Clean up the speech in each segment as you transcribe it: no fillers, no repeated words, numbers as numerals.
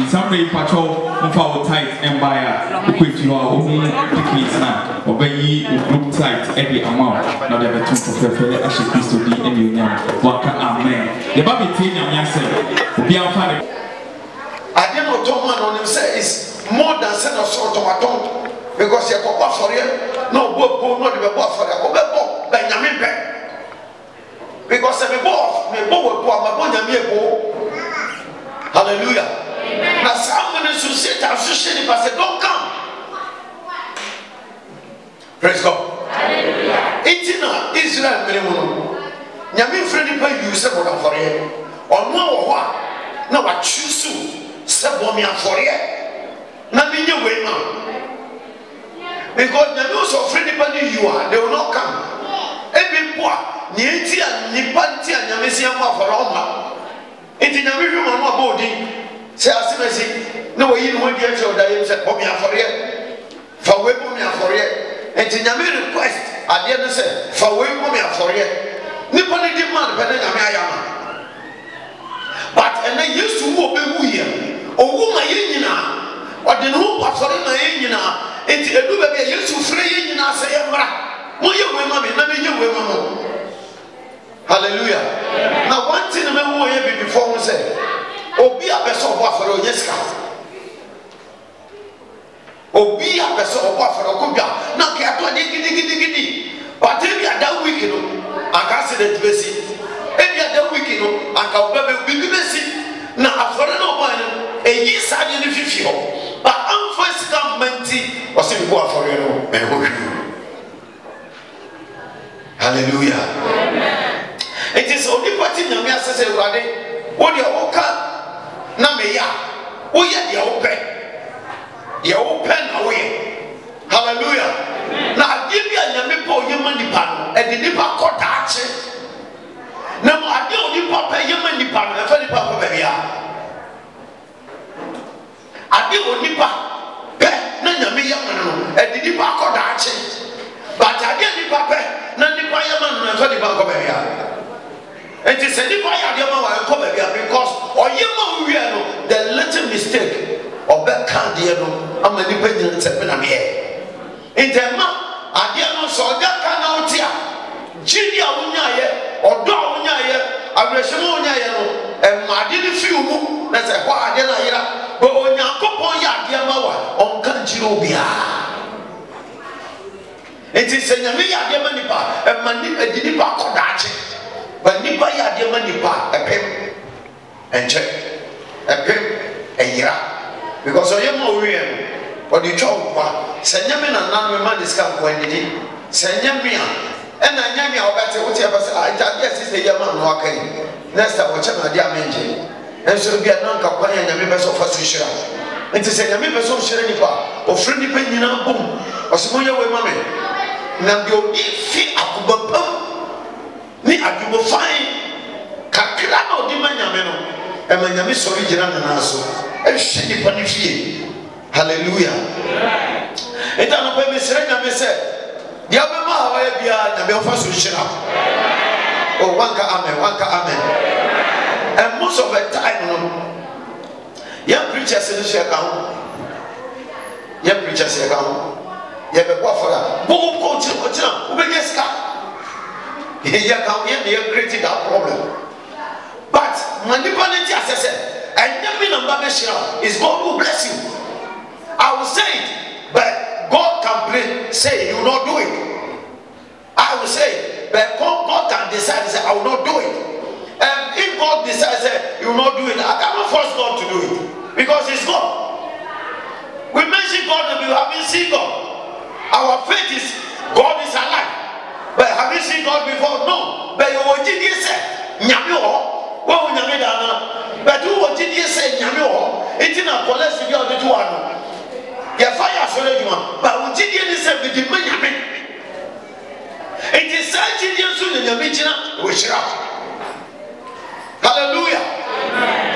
Somebody patrol for tight and buy a quick to our own tickets now, or buy group tight every amount. Not ever to fulfill Ashley Christo D and you now. Waka Amen. The Baby Teen and Yansen will be our father. I didn't know Tom on him say it's more than send a sort of a tongue because you're a for you. No, not the boss for the Benjamin Beck. Because I'm a boss, my boy, my boy, hallelujah. Now somebody should sit down, say, don't come. Praise God. Hallelujah. It's Israel, Yamin friendly pay you say what for you. Or no, what? No, I choose to say what me for you. Nothing you wait now. Because the news of friendly pay you are, they will not come. Every poor, Nientia, Nipantia, Yamisia for Roma. It's in a review on my body. Say, I see, no way you want to get your diet, said, Bobby, for you. For way, Bobby, for you. And in your request, I didn't say, for way, Bobby, for you. Nippon demand, Penayama. But and they used to walk a wheel, or woman in or the no for in it's a little bit used to free in us, say, Moya women, none you women. Hallelujah. Now, one thing I before we say, Obi a person of Buffalo, yes, Obi a person of Buffalo, Kubia, not get to diggy. But if you are that wicked, I can't see that busy. If you are that wicked, I can't be busy. Now, I've got no one, a year's I didn't feel. But I'm first government was in Buffalo, hallelujah. It is only what in the message, what you woke up. Nameya, we are the open away. Hallelujah. Now, give you a Yamipo human depart, and the Nipa caught action. Now, I don't need Papa human depart, and Fanny Papa Babia. I do Nipa, Nanyami Yaman, and the Nipa caught action. But I didn't Papa, Nanipa Yaman, and Fanny Papa Babia. And it's a different because or you know the little mistake or bad candiano, I'm a independent seven here. In the man, I dare not so that can out here. Ginia Unya or Dog Unya, I wish Unya, and my didn't feel that's a why I didn't hear. But when you come on Yamawa on Kanchirobia, it is a Yamia Yamanipa, and Manipa didn't back on that. But Nipa ya de manipa a pem and check a pem a year because I am more real. But you talk about Senyamin and non man discount when did he send Yamia and I Yamia or better whatever I guess is the Yaman walking. Next time, whatever the Amenge and so be a non companion and members of Fascisha. And to say a members of Sherenipa or friendly penny boom or Samoya with mammy. Now you feet up above. Ni adubo fine kakra na odi manyame no e manyame so original na naso e hwe ni panifie hallelujah eta no pe mesere nyame se dia be ma hawa bia nyame ofa so hira oh wanka amen And most of the time, young preachers in the share count, young preachers here count. You have a buffer. Boom, coach, who begins car. Here come here, they have created that problem. But manipulating, as I said, and nothing about the is God who bless you. I will say it, but God can say you will not do it. I will say, but God can decide, say I will not do it. And if God decides you will not do it, I cannot force God to do it because it's God. We mention God and we haven't seen God. Our faith is God is alive. But have you seen God before? No. But you will say, Nyamio, what will Nyami dana? But who will say Nyamio? It's in a police of the two one. Your fire for the one. But what did you say with the Nyami? It is such a dear soon in your Michina, we shout. Hallelujah.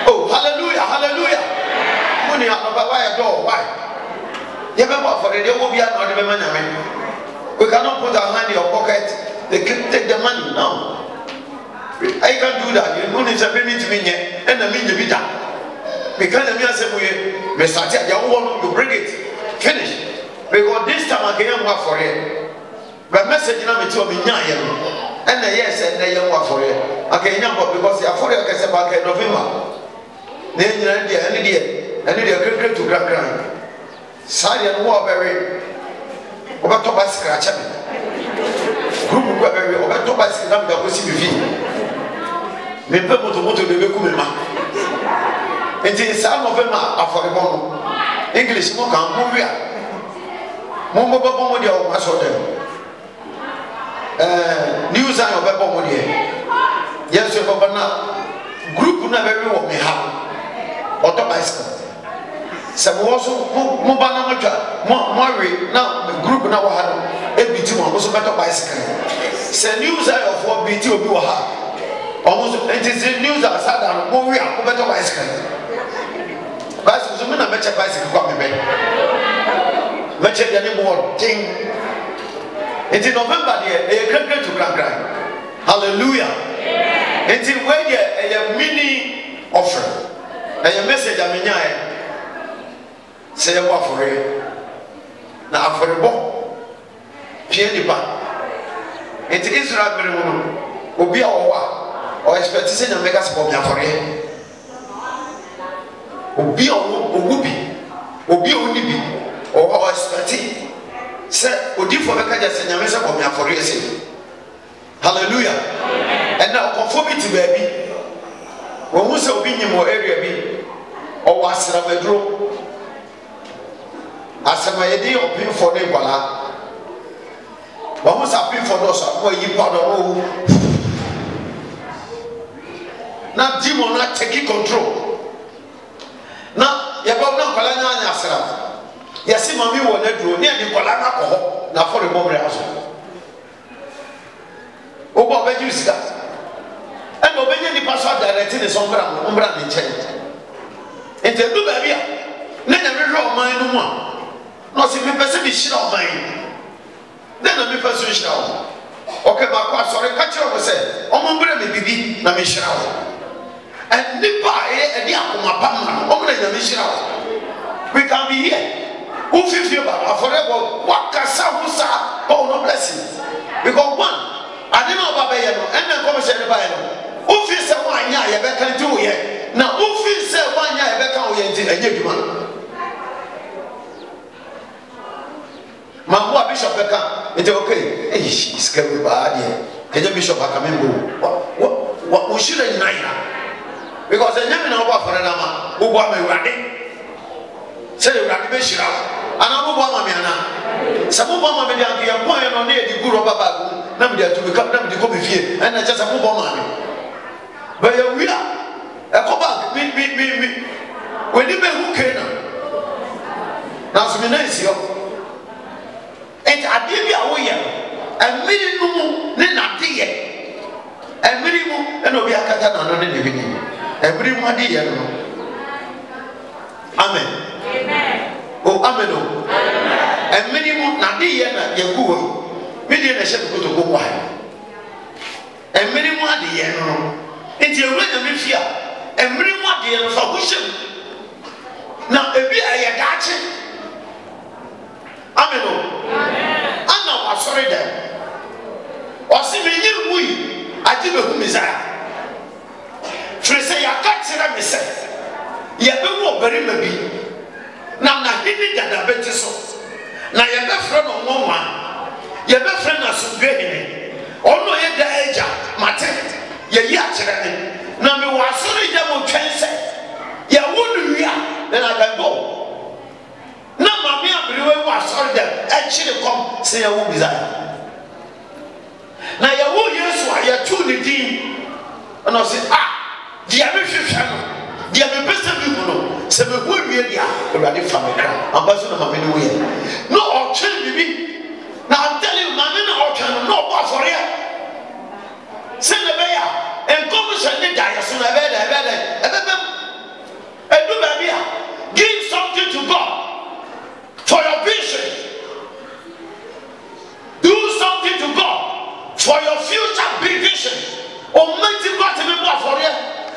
Oh, hallelujah, hallelujah. Money out of a door. Why? You remember for the will be another money. We cannot put our hand in your pocket. They can take the money now. I can do that. You know, it's a payment to me and a minute bit. Because the man said, we started your own, you bring it. Finish. Because this time I can't work for it. But message now to me, and the yes, and they don't work for it. I can't work because they are for it. I can say, back in November. Then you need a great to grand. Sarian Warberry over Thomas Scratcher. Group of Warberry over Thomas Scratcher was in the V. Member to the Kumima. It is some of them are for the moment. English Moka, Movia. Mombo Bomodia was for them. News and of Bomodia. Yes, your governor. Group never will me have. Or bicycle. Some also Mubana Murray now the group now had a BT one was a better bicycle. Say news of what BT will be almost it is the news that sat down more better bicycle. Bicycle, I better bicycle come back. Better than more thing. It's in November there, a great to grand. Hallelujah. It's in where a mini offering. And your message I mean say a war for it. Now for the ball, Pianipa. It is Israel will be our war or expectation and make us for it. Will be a whoopee, will be only be or expecting. Say, would you for the Kajas and Yamesa for it? Hallelujah. And now conformity baby. When we say be in more area be or was Ramadro. As a lady or pay for the Walla. What was I pay for those where you pardon? Now, demon not taking control. Now, you're about now, Palana Yasra. Yes, Mammy will let you near the Palana now for the moment. Oh, Bob, you see that. And obeying the password directing the Sombra in change. And the blue baby, never wrong mine no more. No, si me person is shit of mine. Then a me person is shout. Okay, my sorry, catch you say, oh, my baby, baby, na me shout. And Nipa, a diakuma pamma, oh, my shout. We can be here. Who 50 about forever? What can Samusa? Oh, no blessing. Because one, I didn't know about Bayano, and then come say the Bayano. Who feels a 1 year, you better do it. Now, who feels a 1 year, you better do it. Mamma Bishop Becca, it's okay. Hey, she's scared bad here. Can you Bishop Akamembo? What should I know? Because I never know what for an ama who want me running. Say the running Bishop, and I'm a woman. Some of them are the appointment on the Guru Baba, number to become them to come here, and I just a move on money. But we are a cover, me. When you make who can now, some nice. And I did be away, and minimum, then not dear. And minimum, and we are cut on the beginning. Everybody, amen. Oh, amen. And minimum, not dear, you go. Million a shepherd to go wide. And minimum, the end. It's your rhythm if you emre mu ade no fa hohyem na ebi aye daache ameno ana wasori dem osi menyi wui ade behu misaya frese yakatira mese yebewu obarima bi na hini dada beti so na yebefre no nwanwa yebefre na sugwehene ono ye da eja mate ye yi akire ne na me wasori dem otwense ye wonu wia then I can go na mami abriwe wasori dem e chire kom se ye wu bizaya na ye wu Yesu aye tu ni din ono se dia me hwehwe no dia me pese bi mu no se me hu wie dia Ewurade fa me kra ambaso na mami no ye no o twen bibi na I'm telling you mami na o twen no bo afore se ne be ya en commission ni dia so na be da edu ba bia give something to God for your vision, do something to God for your future big vision. O meti God me bo afore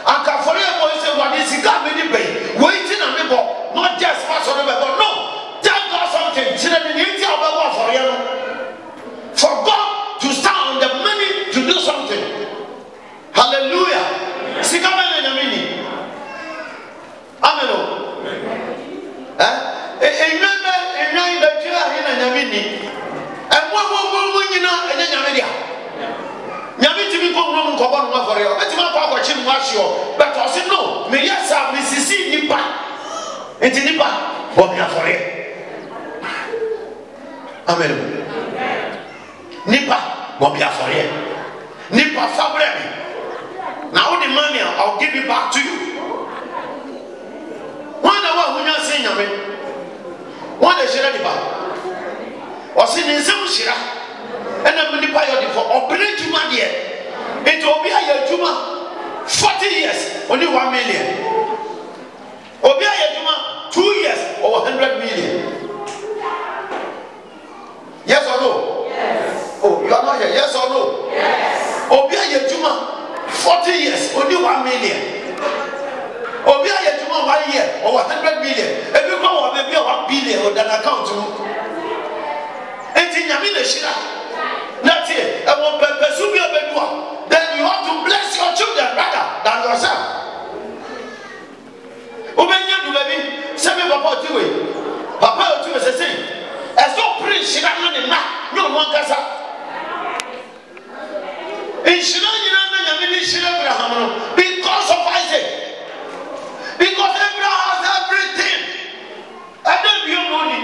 anka for you boy say what is God me di pay waiting on me bo not just pass on me but no tell God something chire me nti obawo for you for God to stand on the money to do something. Hallelujah. Sikama na nyamini amen. Enyan da tira hina nyamini enwo nyina enya nyamedia nyame timi ko nwo nkobo no afore yo betima kwa chi mu ahio but o se no me yesa me sisi nipa enti nipa bo me afore amen. Nipa bo me afore nipa fabre me na wo the money I'll give it back to you. One hour when you say nyame one dey shira nipa o se ni nsem shira ena me nipa yo dey for operate juma there into obi aye juma 40 years only 1 million obi aye juma 2 years or 100 million. Yes or no? Yes. Oh, you are not here. Yes or no? Yes. Obi aye juma 40 years only 1 million. Obi aye juma 1 year or 100 million. If you go or maybe 1 billion or that account to enti nyame na shira na tie e won pepesu bi obedua then you have to bless your children rather than yourself. Obenya du baby se me papa otiwe se say e so pray shira na no one kasa in shira nyina na nyame ni shira Abraham no because of Isaac, because Abraham has everything and then you money.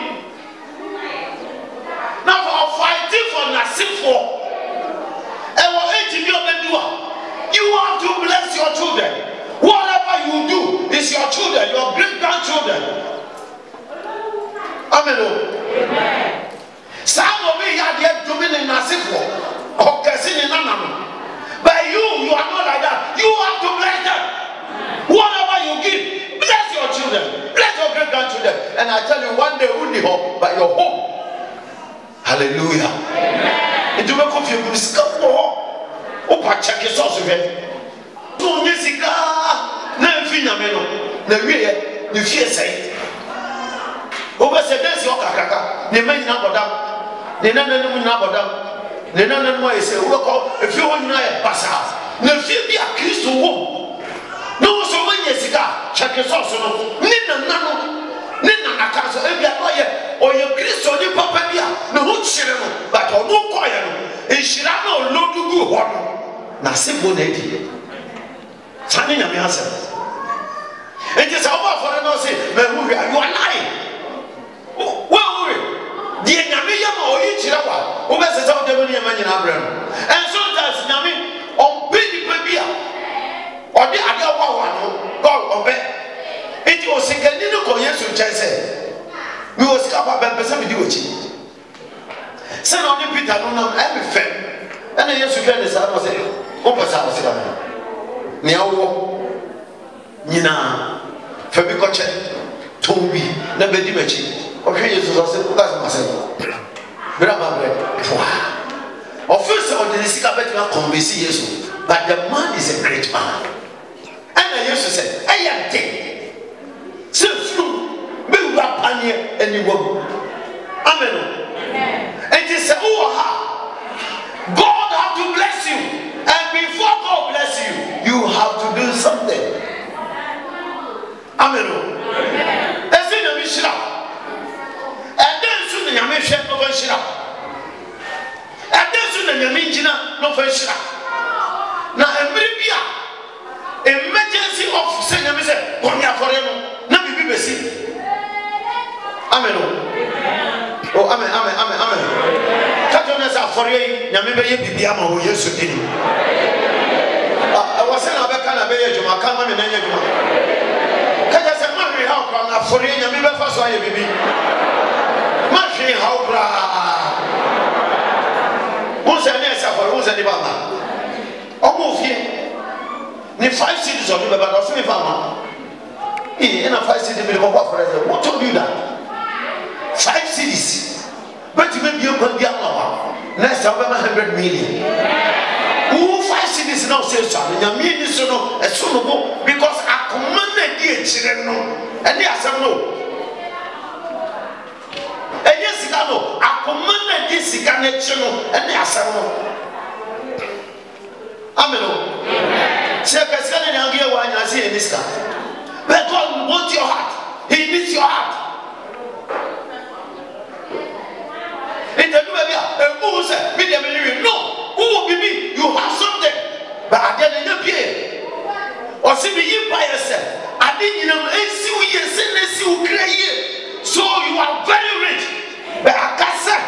Now for fighting for Nasifo, you have to bless your children. Whatever you do is your children, your great grandchildren. Amen. Amen. Some of you are there doing in Nasifo or Cassini Nanam. But you are not like that. You have to bless them. Whatever you give, bless your children, bless your great grandchildren. And I tell you, one day only hope by your home. Hallelujah. Amen. It will come from Singapore. Opa check your source of it. No, Jessica, no, Finameno, the real, the fear say. Over said, there's your caca. They may not go down. They never know about them. They don't know why say, if you want to pass out, no fear be a Christian woman. No, so when Jessica, check your source. Nina, Nina, Nakaso, every lawyer, or your Christian, your papa, no, but or no choir, and she ran no low to go on. Nasibo Nedi. Sunny Yamiasa. And just over for an say, you are lying. Well, the Yamiam or Ichirawa, who has a devil in Abraham. And sometimes Yami on Billy Pabia or the other one, God obey. It was a Canino Coyesu Chase. We was capable of person with you. Send on the Peter, no, I'm a fan. And then yes, you can say, Opa Saba Niao Nina Fabicoche, Tombi, never dimension. Okay, Jesus, that's myself. Brava, of first, on the Sika Better convince Jesus, but the man is a great man. ɛna yesu sɛ ɛyɛ de sɛ funu bɛwura paneɛ aniwam amen ɛnti sɛ wowɔ ha God have to bless you, and before God bless you, you have to do something. Amen. Esi na mi shira. Eden su na nyame hwe no fa shira. Eden su na nyame ngina no fa shira. Na emre bia emergency of se nyame se konya afore no na bibi besi. Amen. Oh amen amen amen amen. Kajonesa afore yi nyame be ye bibia ma wo Yesu dini. I was saying I can't be a Juma, can't be a Juma. Because I said, Marry how come for you, you may first why you be. Marry how cry. Who's a nurse for who's a Nibama? Almost here. The 5 cities of Nibaba, or some farmer. In a 5 cities, what told you that? 5 cities. But you may be open the hour. Next time, 100 million. Who 5 cities now say so? You mean this no? A suitable because I commanded the children no, and they are some no. And yes, no, I commanded this channel, and they are some no. Amen. Say, I can't get one. I see in this car. But God wants your heart. He needs your heart. In the new area, who said, no, who will be me? You have something, but I didn't appear. Or see me by yourself. I didn't know, so you are very rich. But I can't say,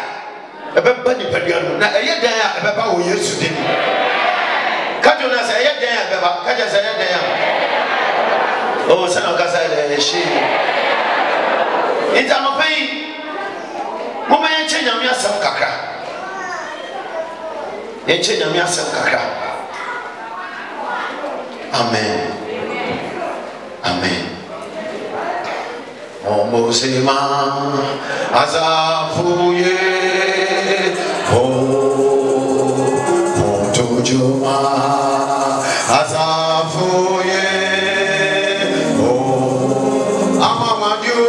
about you today. Can't you say, can't you say, oh, son of Gaza, she. It's a pain. Mama change me asem kakra. Ye change me asem kakra. Amen. Amen. Omo sema azafuye ho tojuma azafuye ho amamadio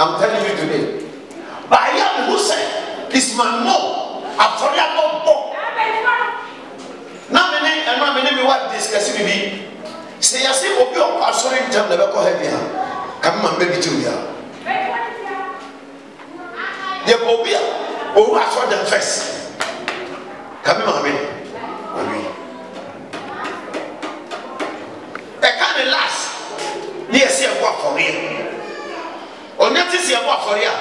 I'm telling you today. But I am who said, is my mom. I'm sorry, I'm not born. Now, many what discuss with me. Say, I say, Obi or Pastor in terms of a cohesion. Come on, baby, to you. The Obi, who I saw them first. Come on, me. I can't last. Yes, you work for me. On that is your work for you.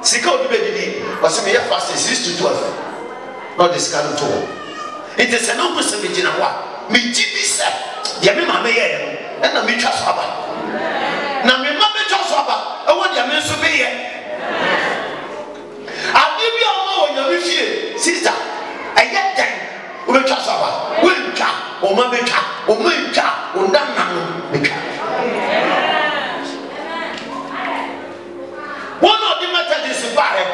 Sika Odubedidi was me fast 6 to 12. Not this kind of tool. It is an opportunity in what? Me GP said, Yami Mame, and a Mitra Swaba. Now, me Mame Swaba, I want your men to be here. I'll give you a more when you're sister. I get them. We'll trust our will trap, or Mame trap, or May trap, or Nana. One of the Methodists is buy it.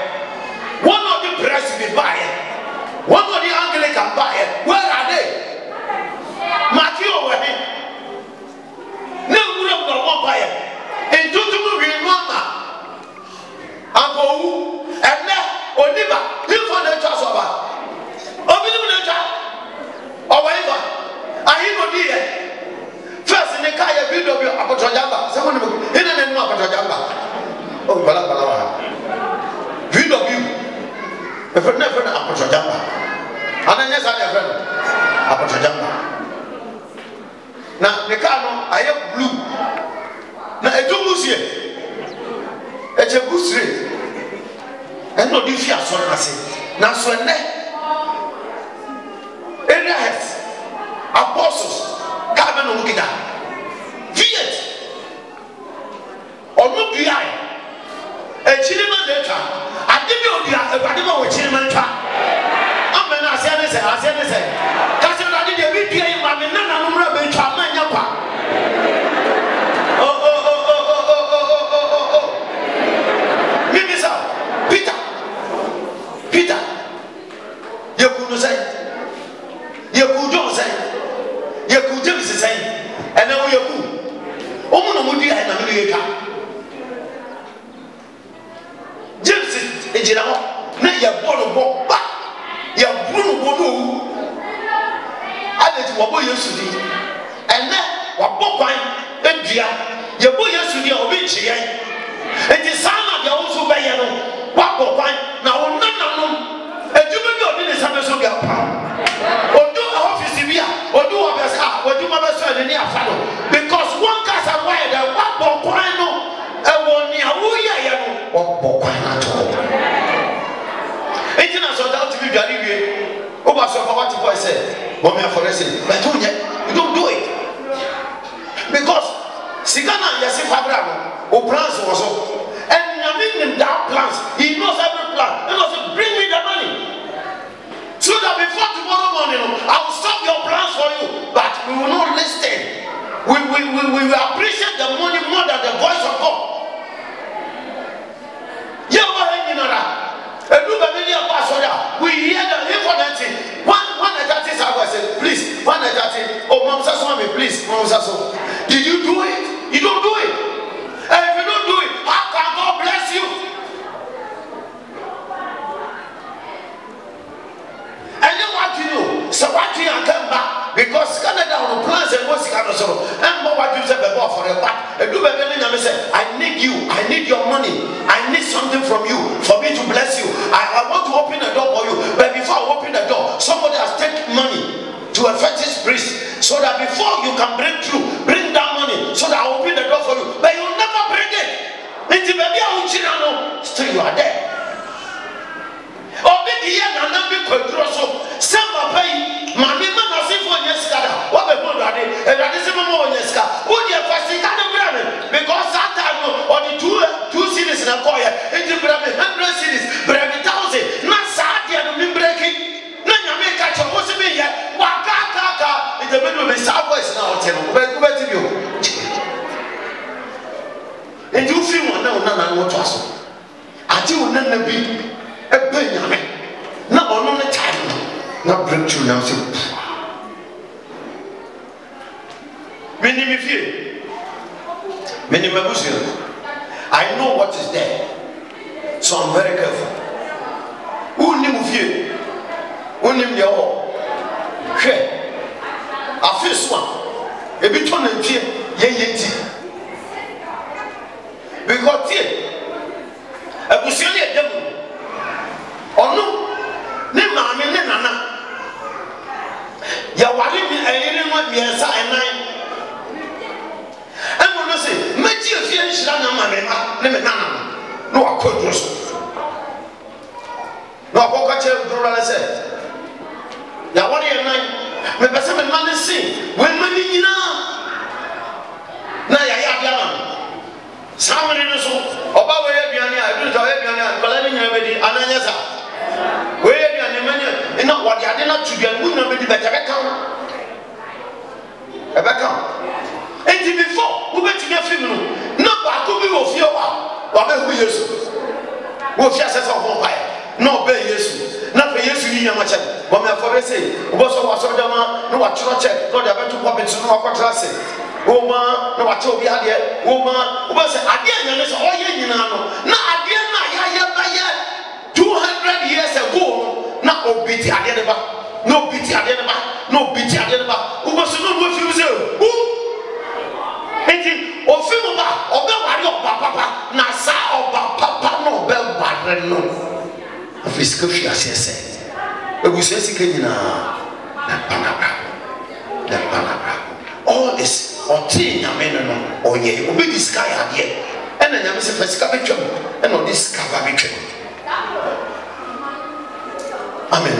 One of the Presbyterians buy it. One of the Anglican buy it. Where are they? Matthew over here. No good of the one buy it. And two to move in Mama. Uncle and now Oliver, you for the trust of us. bala VW a friend never approach jamba and yes I friend approach jamba now the car no I have blue now I don't lose here it's a good street and no different so I say now so area heads apostles carbon on looking at Viet or no BI a chilliman letter. I didn't know the chilliman trap. I'm an Asian, Cousin, I did a BPA, my Nana, no rubber trap, my yapa. Maybe so. Peter, you could say, you could say, you could just say, and now you're good. Omonomudi and America. James is in our na ball back. Ya Bruno Bono. I let Wabo Yasudi. And then Wabo and Dia. Ya boy Yasudi or Vinci. And the son of the also Bayano. Wabo now none. And you will not be the Summer Soga Power. Or do a office here, or do a best, or do my best friend in the follow. Because one cast away the Wabo Quino. I want near Wuya or Boquina to all. International doubt to be Gary. Over so what the boy said, Bomia for racing, but you don't do it. Because Sigana Yasif Abraham, who plans also, and Yamin that plans, he knows every plan, and also bring me the money. So that before tomorrow morning, I will stop your plans for you, but we will not listen. We will appreciate the money more than the voice of God. We hear the information. One at I said, please, one at oh, Mom Sassami, please, Mom Sasso. Did you do it? You don't do it. And if you don't do it, how can God bless you? And then what do you know? So what do you come back? Because Canada on plans and what's kind of sort and what you said before for a back. I need you, I need your money, I need something from you for me to bless you. I want to open a door for you. But before I open the door, somebody has taken money to a fetish priest so that before you can break through, bring that money so that I open the door for you. But you'll never bring it. Until maybe I will know, still you are there. Or maybe you are not being controlled. So, some are paying. My name is not for yes, what the good are they? And that is a more yes, would you have fasting because that time on the two cities in a choir, into 100 cities, 1,000, not sad, and breaking. None of me catch a was me yet. Waka, in the middle of the southwest now, where to you? And you feel one now, none of us. I do none be a Benjamin. Not on the time, not bring to now. Many me fear. Many I know what is there, so I'm very careful. Who knew fear? Who knew your all? I feel one. A bit on the fear, yet. Because I was only a devil. Oh no, Nana, Nana. Yawali, I didn't want me as I and when I say, Matthew, if you no, I could just no, I can't say. Now, what do you mean? Maybe some man is saying, when money you know, now I have somebody knows about where you are. I do have collecting everybody, and I know where you are. You know what you are not to be a woman, but better account. And before we went to get film, no, I could be of your who yes, what she says of one no, pay yes, not for yes, you know much. But my father say, was a dama, no, what church, not about to pop into no class. Woman, no, what told me, woman, was a dear, and it's all you know. Now, I did not 200 years ago, not obiti Adenaba, no biti Adenaba, no biti Adenaba, who was not what you say. Ofimba, Oba Wari Oba Papa, Nasa Oba no afisika fi asese ebusu sika nyina na panabra all this oti nyame no oye obi disika ya de ena nyame se fasika betwam ena odi sika ba betwam amen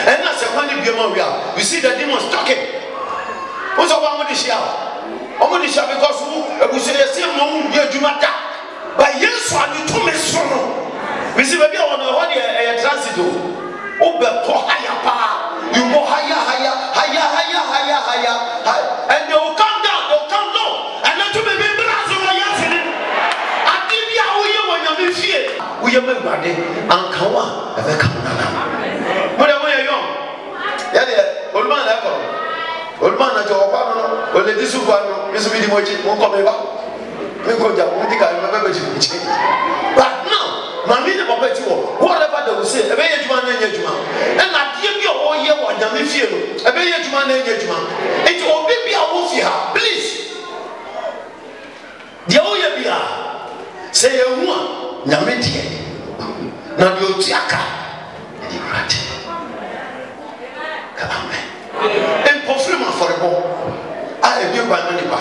ena se kwani bioma wi a you see the demons talking what's up with this year because ebusu yesi no ye adwuma da ba yesu ani to me so no we see baby on the transit obeto higher pa you go higher and they will come down low and then to be brazo wa yasini adibia uye wanya me fie uye magade ankawa ebe kamana mo de mo ye yo ya de olman na ko olman na jo kwa no o le disu kwa no bisu bi di mo ji mo ko me ba me ko ja mo di ka me ba ji but now mami ne papa ti wo whatever they will say ebe ye juma na ye juma and adie bi o ye wa nyame fie no ebe ye juma na ye juma it obi bi a wo fi ha please dia o ye bi a say ye hu a nyame die na bi o ti aka di krate ka amen en pofre ma forebo a e bi ba na ni ba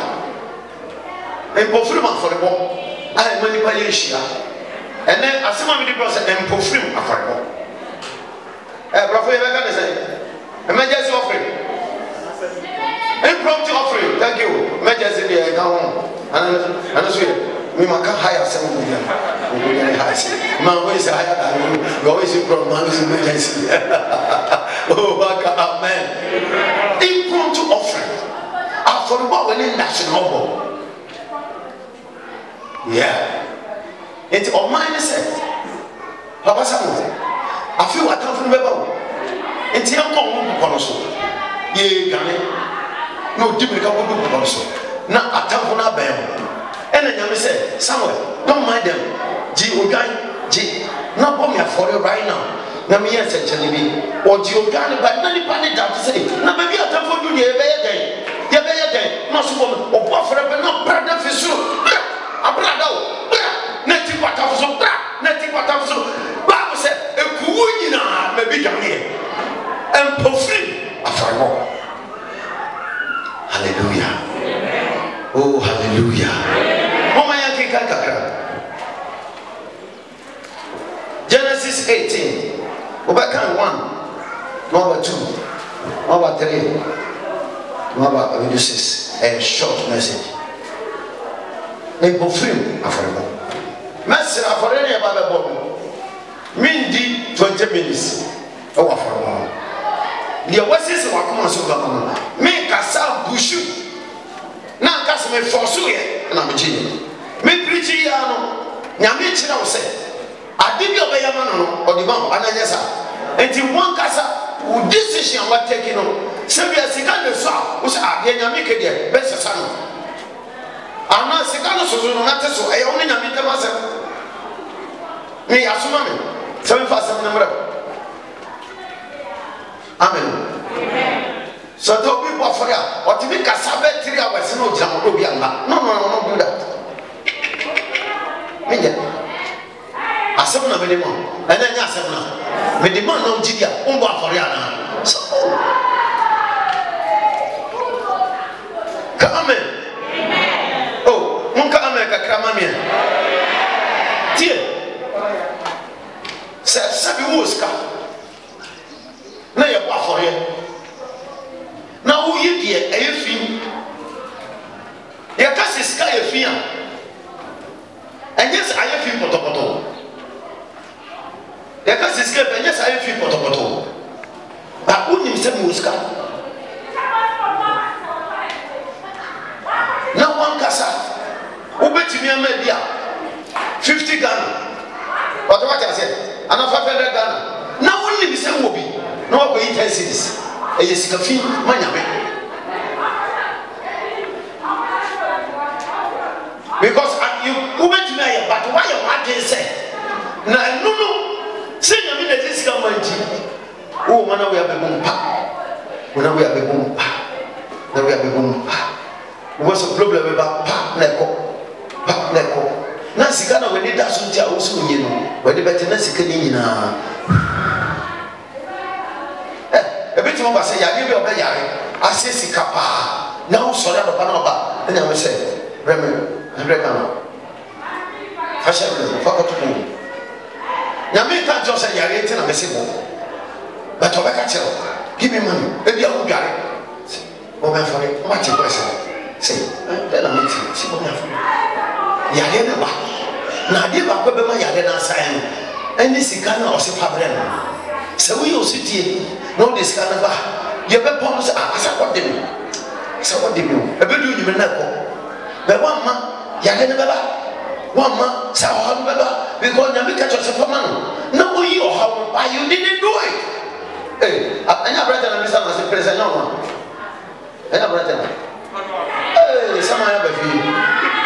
en pofre ma forebo a e ma ni ba ye hia. And then as someone with the person and perfume afterward. Prophet, emergency offering. Impromptu offering. Thank you. Emergency there. Come on. And so we might hire some of them. Man, always higher than you. We always improve. Man, is emergency. Oh, amen. Impromptu offering. Afterward, when in national. Yeah. It's on my set. Papa Samuel, I feel I come from the Bible. It's young Conoso. Ye Gane. No typical Conoso. Now I come from a bell. And then you say, Samuel, don't mind them. G. Ogai, G. Not for me for you right now. Now, me and say, or Giogani, but none of it to say. Now, maybe I come for you, ye day. Ye day. Not so woman, or buffer, but not brother for sure. A brother. Nothing but of so nothing but of so Bible said a kuina maybe down here and perfume after all. Hallelujah. Oh hallelujah. Mama yanki kakakra. Genesis 18. Obaka 1, number 2, number 3, number 6. A short message. And perfume after all. Master for any about Mindy 20 minutes. Oh, for one. The West come on so make a sound bush. Now, cast me for Suya, and I'm a genius. Me preaching, Yamichi now say, I did your Bayamano or the bomb, and I guess until one casa who decision what taking on. Sylvia Sigan saw, which are Yamika, best son. I'm not sick of so I only know myself. Me, Asumami, 757 number. Amen. So, don't be for ya. Or to make a Sabbath 3 hours, no jam, no, do that. I saw no minimum, and then I said, no, me demand no Gidia, for ya. Come in. Munka America Kramamia. Dear, Sabi Wuska. Now you're for you. Now, who you dear, a film? Your cast is sky a film. And yes, I have film potopoto. Your cast is sky, and yes, I have film potopoto. But who himself Wuska? Now one casa. Ubeti mi amedia 50 Ghana. What I said? And 500 Ghana. Now only the same will be. No go eat 10 cities. A yesikafi manyame. Because you ubeti me but why you want to say? Na no. Say you mean this come oh man we have a boom pa. When we have a boom pa. Now we have a boom pa. What's the problem about pa neko? Na na sika na wani da so ntia wo so nyi no wadi bete na sika ni nyina ebeti mo ba se yare bi oba yare ase sika pa na wo so da ba na oba na me se reme Rebecca no fashion fa ko to nyame ka jo se yare nti na me se bo but oba ka chero give me money ebi a wo gare o ba for it ma ti ko se tell me si bo na for yare na ba na de ba ko be ma yare na asan eni sika na o se fabre no se wo yo sitie no de sika na ba ye be pon se asa ko de mi se ko de mi e be du nyime na ko be wa ma yare na ba wa ma sa ho na ba because nyame ka cho se fama no na wo yi o ha but you didn't do it anya brother na misa na se present no ma anya brother sama ya ba fi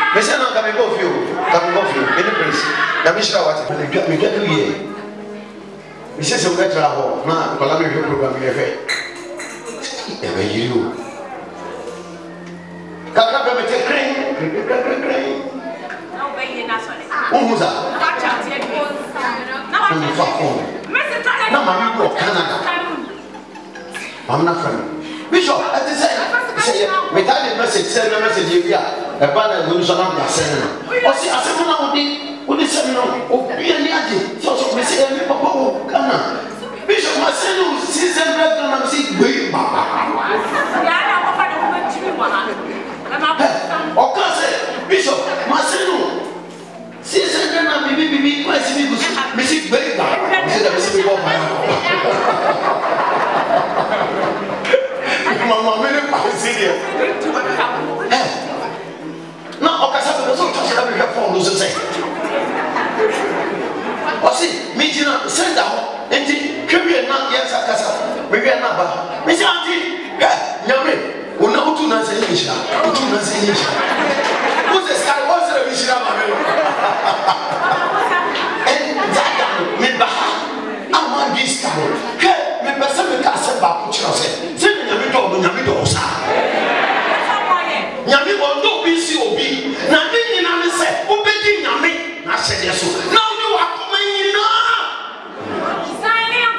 me say na ka me go fi any place na me shira what me get to here me say so get ra ho na ko la me fi program ye fe e be you ka be me te crane no be ye na so le muza ka cha ti e ko na wa me se ta na ma mi go Canada I'm not friend Bishop at the say me tell the message send the message here e ba na go so na send o si asefo na odi send no obi ani ade so me say me papa o kana Bishop ma send you season break na me gbe baba ya na papa de ko timi mo ha o ka say Bishop ma send you season na bibi ko si mi go me si gbe baba me say da me si go baba Mama, me ne pas sérieux. Non, on casse pas besoin de toucher la bible pour nous aider. Aussi, mais tu n'as c'est d'abord, et tu que bien n'a rien ça casse. Mais bien n'a pas. Mais c'est anti. Nyame, on a tout dans ces niches là. Tout dans ces niches. Vous êtes ça, vous êtes le niche là ma. Et ça mais bah, à moi dis ça. Que mais personne ne casse pas pour tu sais. Nyame do sa nyame wo do bi si obi na de nyina ne se obedi nyame na hyede so na wo wa koma nyina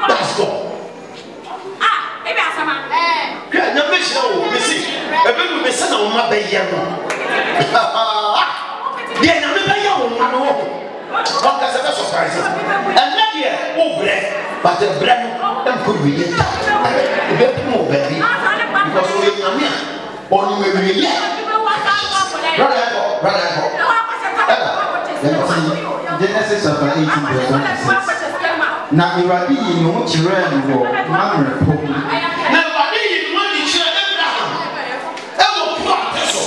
let's go e be asama ke nyame hyira wo mesi e be no mesi na wo ma be ye no de nyame be ye wo ma no wo on ka se be surprise and let here o bre but the bre no em ko wi ye e be mo be bi because we are here on we will yeah brother Genesis chapter 18 verse 1 na iradi yi no chire no mamre po na iradi yi no ni chire Abraham e wo po ateso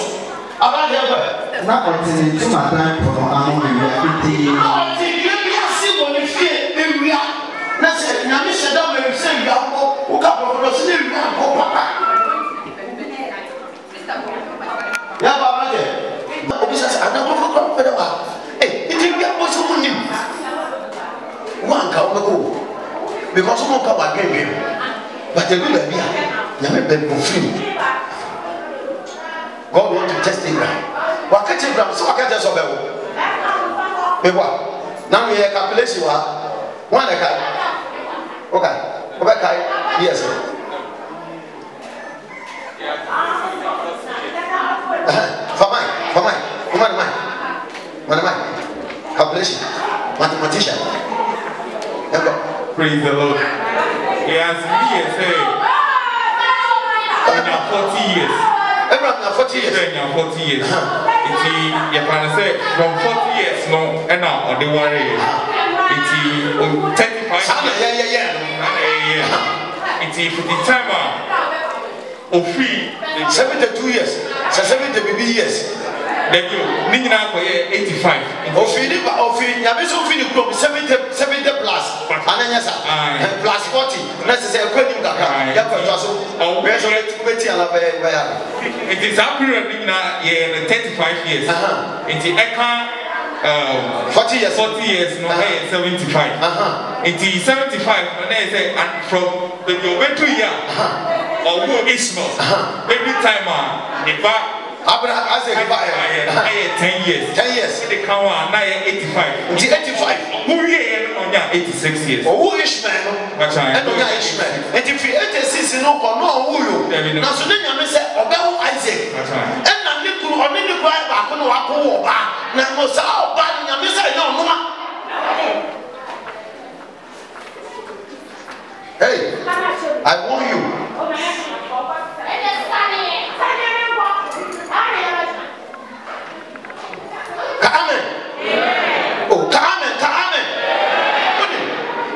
abade ebe na kontine ti madan po no anu ni ya iti ti bi asi wo ni fie ewia na se nyame sheda me se ya ko o ka po se ni ewia ko papa ya baba de obi sa ana ko ko pe da wa iti bi abo so mo nim wan ka o ko because mo ka ba gege but the good idea nyame be go free God want to test Abraham wa ka che Abraham so wa ka je so be wo e wa na me calculation wa wan da kai okay o ba kai yes calculation, mathematician. Praise the Lord. He has been in 40 years. Abraham na 40 years. In 40 years. It's you can say from 40 years no, and now on the worry. It's 35. It's the time of 72 years. 70 years. Thank you. Nina for 85. Ofi nyame so fi ni kuro 70 plus. Ananya sa. Plus 40. Na se se kwani ngaka. Ya kwa so. We so beti ala ba ya. It is a period Nina 35 years. It is eka 40 years. 40 years no 75. It is 75 no they say and from the over 2 year. Or Ishmael. Every time the back Abraham Isaac buy 10 years. 10 years. The count now 85. 85. Who here on 86 years? Oh, who Ishmael? And on Ishmael. And if you 86 no no who you. Now so then you say Obel Isaac. And na niku oni niku ai ba ko no wa ko wo ba. Na no sa oba ni say no no. Hey, I warn you. Amen. Oh, amen, amen.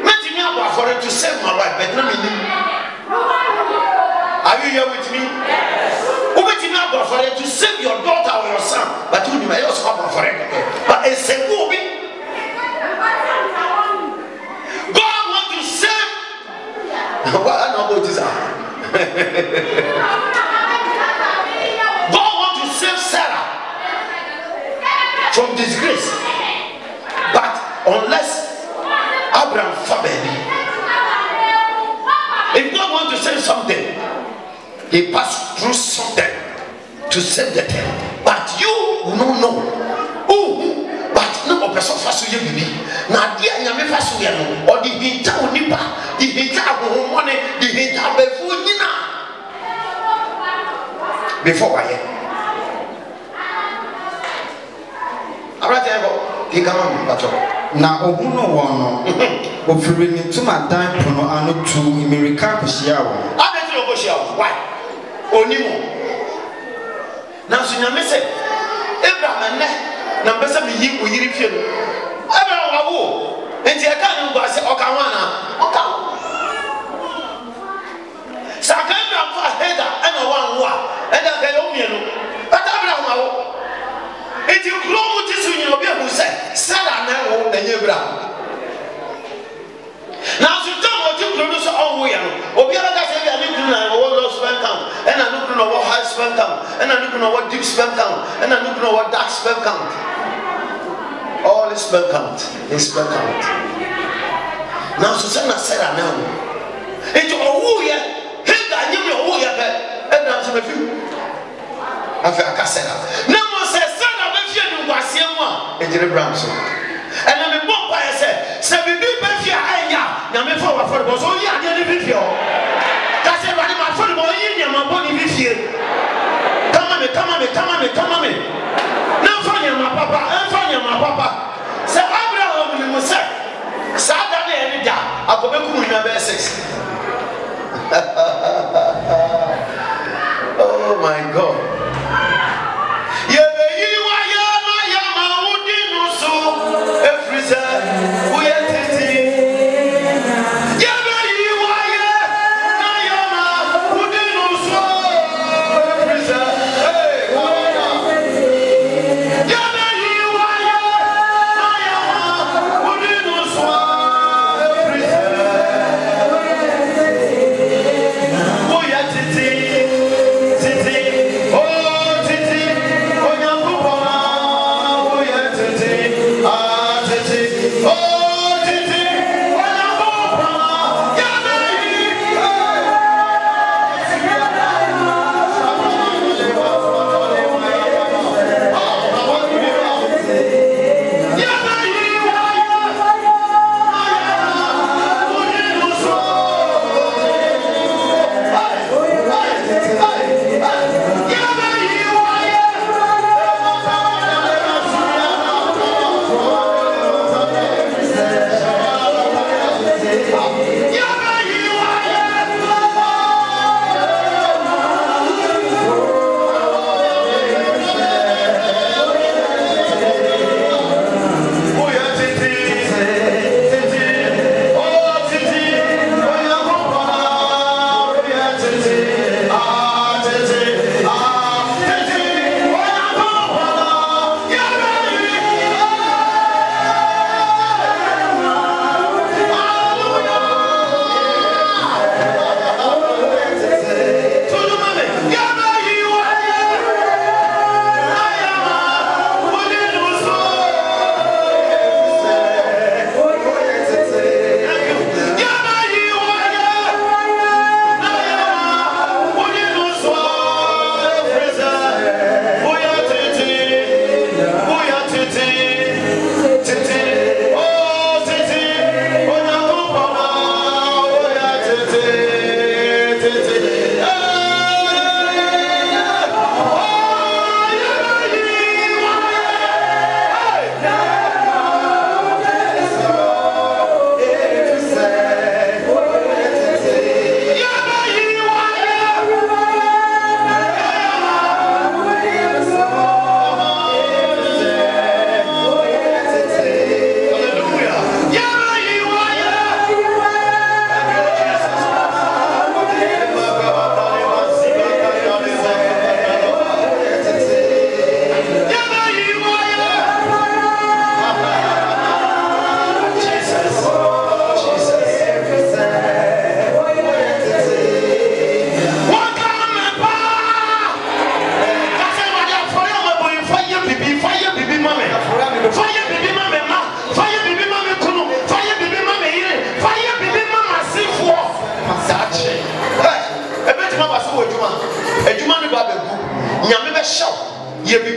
Let me have for it to save my life, but not me. Are you here with me? Let me have for it to save your daughter or your son, but you may also have for it. But it's a movie. God wants to save. What I know about this. God wants to save Sarah from disgrace, but unless Abraham family, if God wants to save something, he passed through something to save the thing. But you no know. Oh, but no person fasu ye bibi. Na dia nyame fasu ye no. Or the hinta onipa, the hinta ahohomone, the hinta befu nyina. Before I na ohuno wono ofiri ni tuma dan pono ano tu America kosia wo abeti lo kosia wo why onimo na so nyame se Abraham na mbese mi yi oyiri fie no Abraham wa wo enti e ka ni ngwa se o ka wana o ka saka Abraham fa heda ana wan wo a enda ka yo mienu ata Abraham wa wo enti kuro mu tisu nyi obi ahu se Sarah na wo na nyebra na so tam o ti kuro no so on wo ya no obi ara ka se bi ani kuro na wo low sperm count and na kuro no wo high sperm count and na kuro no wo deep sperm count and na kuro no wo dark sperm count all is sperm count is sperm count na so se na Sarah na wo enti o wo ye heda nyim o wo ye be and na so me fi afi aka Sarah na mo se Sarah be fi enu gwase mu a ejire bram so and na me bomb by say we be fi anya na me fa wa for bo so yi ade ni fi o ka se ba ni ma for bo yi ni ma bo ni fi come me na fa nya ma papa se Abraham ni mo se sa da na e ni da akobe ku mu na be 6 oh my God.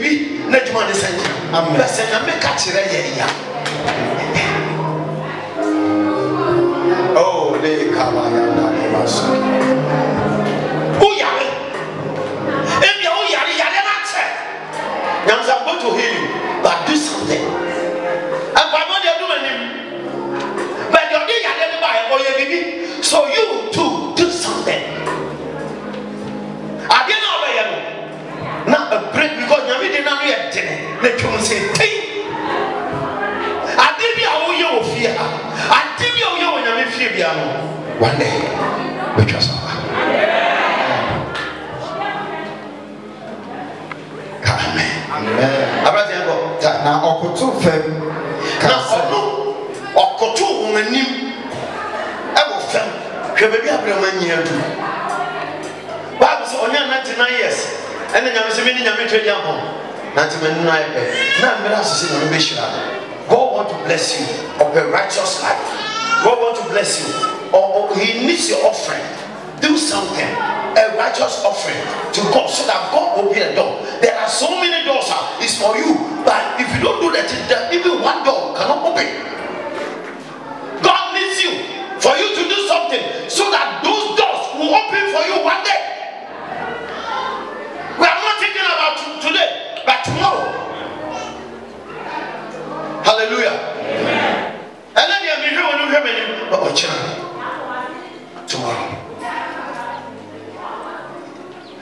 bibi na djuma de sanji Amen. bese na me ka kire ye ya oh le kaba ya na le baso o yare e bia o yare na che I'm going to heal you but do something and by what you do but you did yare ba e o ye bibi so you too do something again over here now a break because you did not know yet let you say hey I did be a you fear I did be a you when you fear one day we trust amen abrate go na okoto fem na ono okoto wonanim e wo fem hwe bebi abrama nyiadu Bible say onya 99 years ene nyame se meni nyame twedi ampon na timenu na ebe na mera asese no be shira God want to bless you of a righteous life God want to bless you or he needs your offering do something a righteous offering to God so that God will open a door there are so many doors it's for you but if you don't do that even one door cannot open God needs you for you to do something so that those doors will open for you one day. We are not thinking about today, but tomorrow. Hallelujah. And then you will be hearing tomorrow.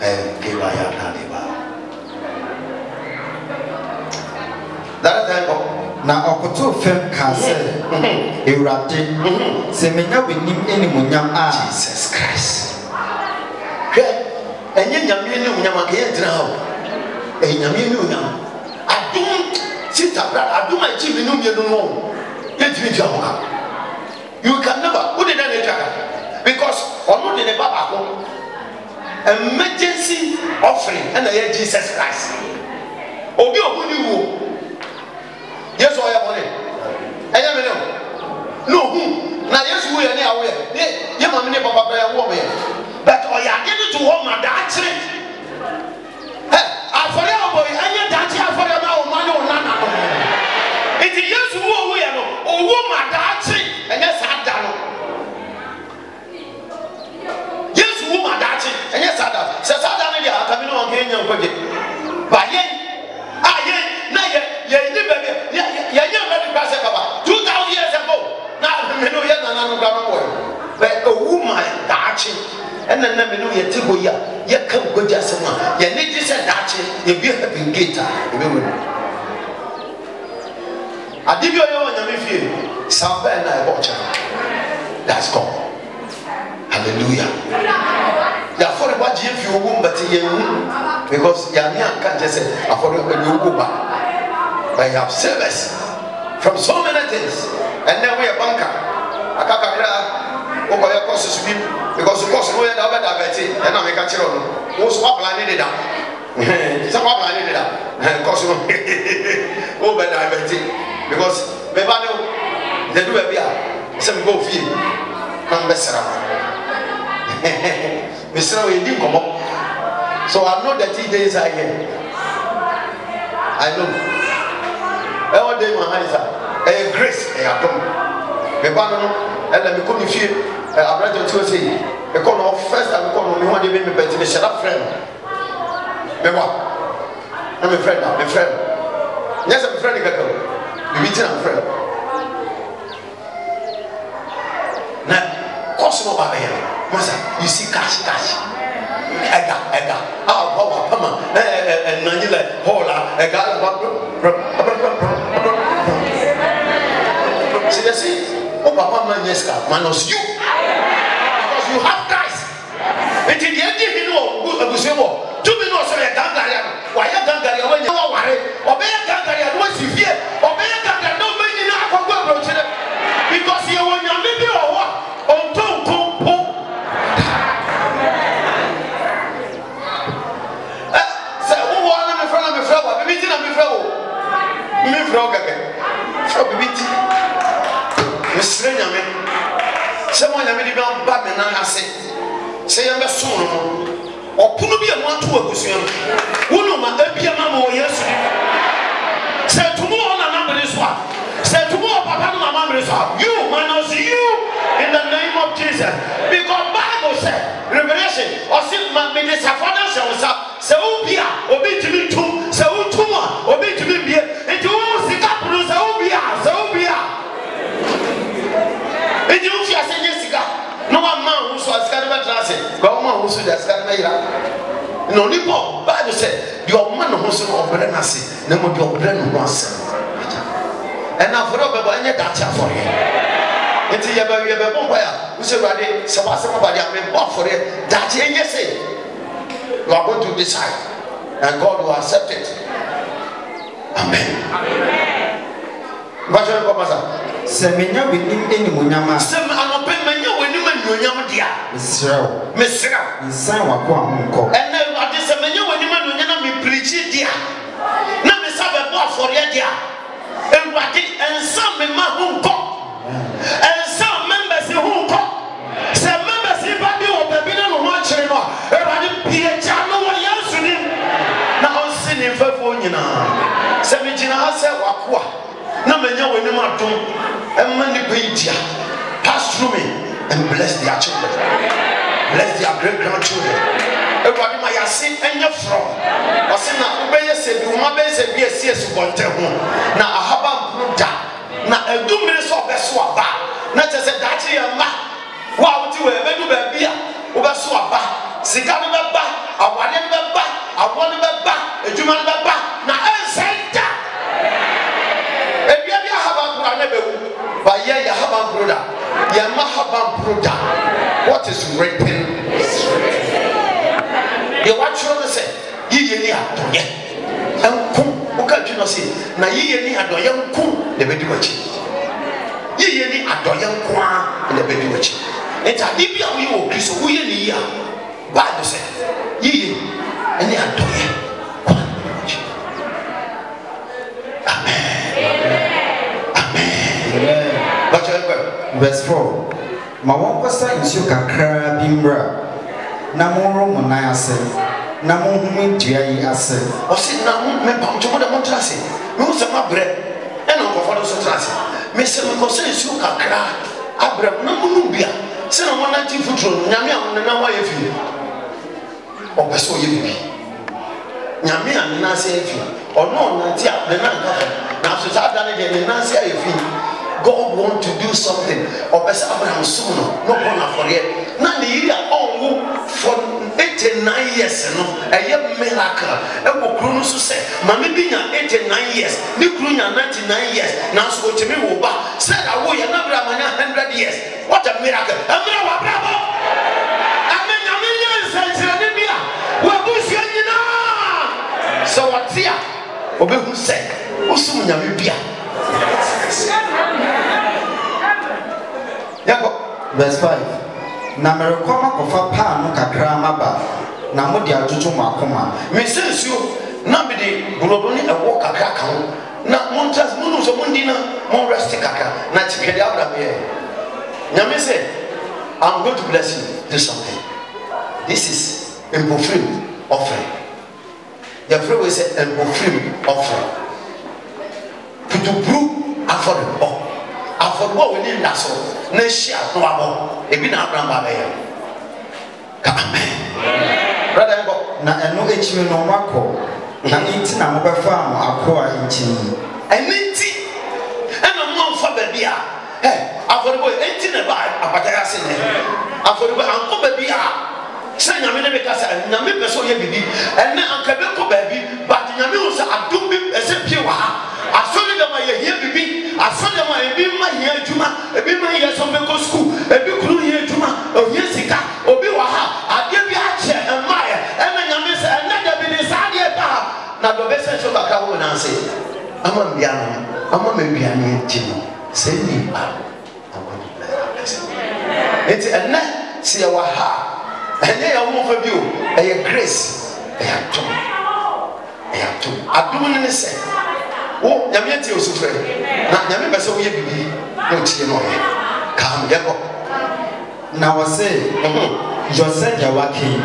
And give I that time na okoto fem ka se Ewurade se menya wenim animunyam a Jesus Christ. Enye nyame ni unyam akeye dira ho. Nyame ni unyam. Adum sita bra adum achi bi no mienu no. Yetimi dia ho. You can never who did that because ono de ne baba ko emergency offering and Jesus Christ. Obi ohuni wo. Yes or ya money. Enya me no hu na Yesu wo ye ne awo ye. Ye mama ne papa bra ya wo me. But oh yeah, get it to home and that's it. Hey, I forget about it. And you dance here for the money or none. It is yes, who we are, or woman dancing, and yes, I done. Yes, woman dancing, and yes, I done. Says I done it. I come in on Kenya project. But yet, now you baby, you're very passive about 2,000 years ago. Now, you know, you're not but a woman dancing. And then let me know your table ya come go just a man. You need to say that you be having gator. I give you your own feel. Somewhere and I watch it. That's God. Hallelujah. Therefore, what if you womb but you because Yania can't just say, I follow you go back. But you have service from so many things. And then we are banker. I can't because of course we are not diverted and I make a chill. Most what planning it up. Some planning it up. And course over diverted because Bebano they do a beer. Some go feel. I'm Messera. Mr. We didn't come up. So I know that 3 days I here. I know. All day my eyes are a grace. I have come. Bebano and let me come feel. I read to say, I call off first and call me one day, maybe better shut up, friend. Me what? I'm a friend now, my friend. Yes, I'm a friend. You meet a friend. Now, Cosmo Babel, Massa, you see cash. Ega. Our Pama, and Manila, Hola, a gal. See, oh, Papa Manesca, Manos, you. You have Christ. It is the end of the war. 2 minutes of a gangaria. Why a gangaria when you are worried? Obey a gangaria once you fear. Obey a gangaria, no man in our approach because you want your maybe or what? On top. Say, who want me from the flower? The meeting of the flower. Me frog again. Frog meeting. Miss Renyaman. Someone I really don't bad and I say, I'm a son. ɔpono bi a mo ato agusua no wono ma abia ma mo Yesu sɛ tumo ona number so a sɛ tumo papa no mama mre so you minus you in the name of Jesus because Bible said Revelation or see ma me desafada sɛ wo bia obi timi tum sɛ wo tum a obi timi bie enti wo sika pro sɛ wo bia enti wo fia sɛ nye sika no one man who so sika never transit go man who so the sika never ira no nipo Bible said your man who so obre na se na mo di obre no ho asem and now for obe ba nye dacha for here enti ye ba bomba ya wo se rade se wa se ba dia me bo for here dacha enye say you are going to decide and God will accept it. Amen. Amen. Semenya wenim animonyama. Sem anope menya wenim animonyam dia. Mesrao. Nsan wako ahonko. Ene ade semenya wenim animonyam me preach dia. Na me sabe bo afore dia. Ewade ensan me ma honko. Ensan members honko. Se members ba bi wo baby na no ho akire no. Ewade pie cha no wo Yesu ni. Na on sini fafo nyina. Se me gina ha se wako na menya wenim adom emma ni paidia pass through me and bless their children, bless their great grandchildren. Everybody my yasi enye from wasina ubeye se bi uma be se bi esi esu bonte ho na ahaba mpruda na edumire so obeso aba na tese dachi ya ma wa wuti we bedu ba bia obeso aba sika ne beba awade ne beba abo ne beba ejuma ne beba na ensenta what is written is written. You watch what they say. Ye ni adoye. Enku oka dwino say na ye ni adoye nku na bedi wachi. Ye ni adoye nku a na bedi wachi. Enta di bia wo ye wo Kristo wo ye ni ya. Bible say ye ni adoye. Verse 4. Ma wonkosa nsu kakra bimbra na monro monai ase na monhumi dua yi ase o se na me pam chomo da montrase me wo se ma bre e no ko fodo so trase me se me ko se nsu kakra abra na monu bia se na wona ti futuro nyame a na wa ye fi o pese o ye bibi nyame a na se fi ono na ti a na nka na so sa da ne de na se ye fi. God want to do something. Obesa Abraham Suno, no one for it. Now the year on for 89 years, no, a year miracle. A Bokruno say, Mammy Bina 89 years, Nikrunya 99 years. Now so to me, Oba said, I will another 100 years. What a miracle! Bravo! Amen. So what's here? Obe who said, Usumunya Bibia. Verse 5. Na merekoma kofa pa no kakra maba na mode ajojo makoma me sensuo na me de bulodo ni ewo kakra kan na montas munu so mundi na mon rest kakra na tikede Abraham here nyame say I'm going to bless you. Do something. This is embofrim offering. The phrase we say embofrim offering putubru affordable affordable we need that so na share no abo ebi na Abraham ba ya amen brother go na eno echiwe no makọ na nti na mo befa am akọ a nti eniti ena mo fa ba bia affordable enti na ba apata ya se ne affordable anko ba bia se nyame ne be ka sa nyame peso ye bibi ene anka be ko ba bi but nyame wo sa adom bi ese pie wa ha asole da ma ye bibi asole ma ebi ma ye adwuma ebi ma ye so be ko school ebi kuru ye adwuma o ye sika obi wa ha ade bi a che emaye ena nyame se ena da bi ni sa de ba na do be se so kakra wo na se ama bia no ama me bia ne ti no se ni ba it's ena se wa ha ene ya wo fa bi o e grace e ya to adum ne se wo nyame tie osufre na nyame bese wo ye bibi no tie no ye kam ye ko na wo se Joseph ya waki